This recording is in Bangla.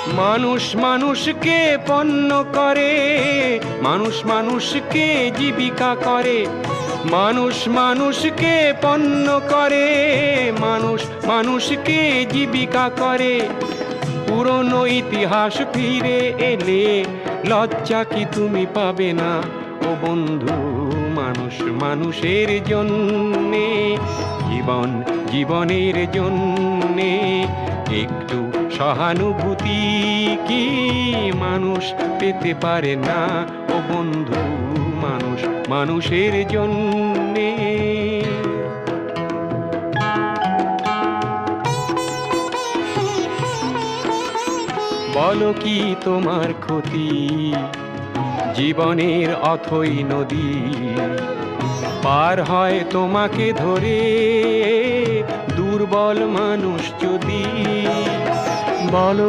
মানুষ মানুষকে পণ্য করে, মানুষ মানুষকে জীবিকা করে, মানুষ মানুষকে পণ্য করে, মানুষ মানুষকে জীবিকা করে। পুরনো ইতিহাস ফিরে এলে লজ্জা কি তুমি পাবে না ও বন্ধু? মানুষ মানুষের জন্যে, জীবন জীবনের জন্যে একটু সহানুভূতি কি মানুষ পেতে পারে না ও বন্ধু? মানুষ মানুষের জন্যে। বলো কি তোমার ক্ষতি জীবনের অথই নদী পার হয় তোমাকে ধরে দুর্বল মানুষ যদি? বলো